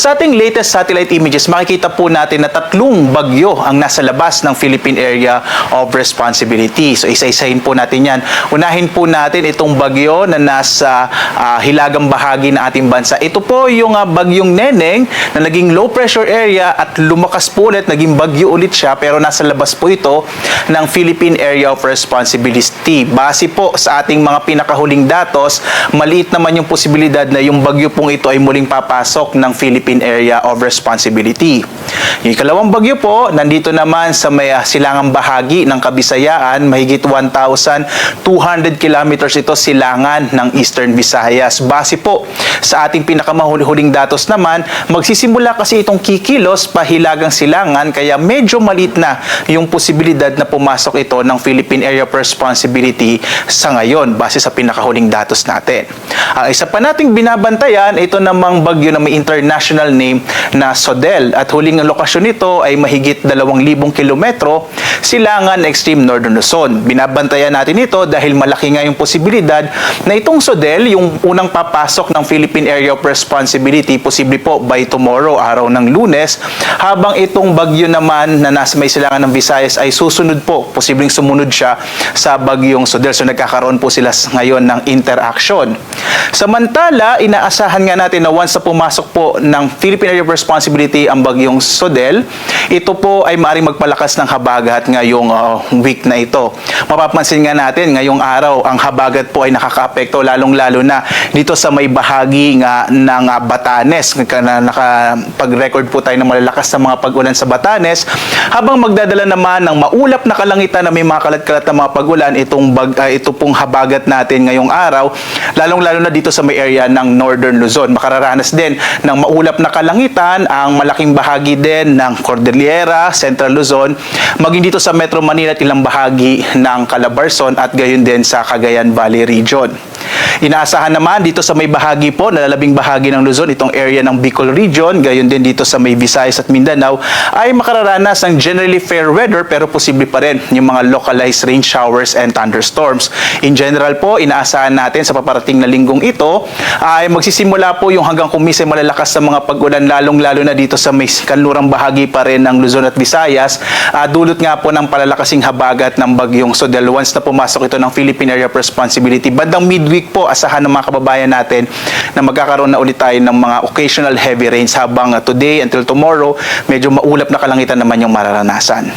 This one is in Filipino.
Sa ating latest satellite images, makikita po natin na tatlong bagyo ang nasa labas ng Philippine Area of Responsibility. So isa-isahin po natin yan. Unahin po natin itong bagyo na nasa hilagang bahagi ng ating bansa. Ito po yung bagyong Neneng na naging low pressure area at lumakas po ulit, naging bagyo ulit siya, pero nasa labas po ito ng Philippine Area of Responsibility. Base po sa ating mga pinakahuling datos, maliit naman yung posibilidad na yung bagyo pong ito ay muling papasok ng Philippine Area of Responsibility. Yung ikalawang bagyo po, nandito naman sa may silangang bahagi ng Kabisayaan, mahigit 1,200 kilometers ito silangan ng Eastern Visayas. Base po sa ating pinakamahuling datos naman, magsisimula kasi itong kikilos pahilagang silangan, kaya medyo maliit na yung posibilidad na pumasok ito ng Philippine Area of Responsibility sa ngayon, base sa pinakahuling datos natin. Ang isa pa nating binabantayan, ito namang bagyo na may international name na Sodel, at huling lokasyon nito ay mahigit 2,000 kilometro silangan extreme northern Luzon. Binabantayan natin ito dahil malaki nga yung posibilidad na itong Sodel, yung unang papasok ng Philippine Area of Responsibility, posible po by tomorrow, araw ng Lunes, habang itong bagyo naman na nasa may silangan ng Visayas ay susunod po, posibleng sumunod siya sa bagyong Sodel. So nagkakaroon po sila ngayon ng interaction. Samantala, inaasahan nga natin na once na pumasok po ng Philippine Area of Responsibility ang bagyong Sodel, ito po ay maaaring magpalakas ng habagat ngayong week na ito. Mapapansin nga natin, ngayong araw, ang habagat po ay nakakaapekto lalong-lalo na dito sa may bahagi nga ng Batanes. Nakapag-record po tayo ng malalakas na mga pag-ulan sa Batanes, habang magdadala naman ng maulap na kalangitan na may mga kalat-kalat na mga pag-ulan, ito pong habagat natin ngayong araw, lalong-lalo na dito sa may area ng Northern Luzon. Makararanas din ng maulap na kalangitan ang malaking bahagi din ng Cordillera, Central Luzon, maging dito sa Metro Manila at ilang bahagi ng Calabarzon at gayon din sa Cagayan Valley Region. Inaasahan naman dito sa may bahagi po, nalalabing bahagi ng Luzon, itong area ng Bicol Region, gayon din dito sa may Visayas at Mindanao, ay makararanas ng generally fair weather, pero posible pa rin yung mga localized rain showers and thunderstorms. In general po, inaasahan natin sa paparating na linggong ito ay magsisimula po yung hanggang kumisay malalakas sa mga pag-ulan, lalong-lalo na dito sa may kanlurang bahagi pa rin ng Luzon at Visayas, dulot nga po ng palalakasing habagat ng bagyong Sodel once na pumasok ito ng Philippine Area of Responsibility. Bandang midweek po, asahan ng mga kababayan natin na magkakaroon na ulit tayo ng mga occasional heavy rains, habang today until tomorrow, medyo maulap na kalangitan naman yung mararanasan.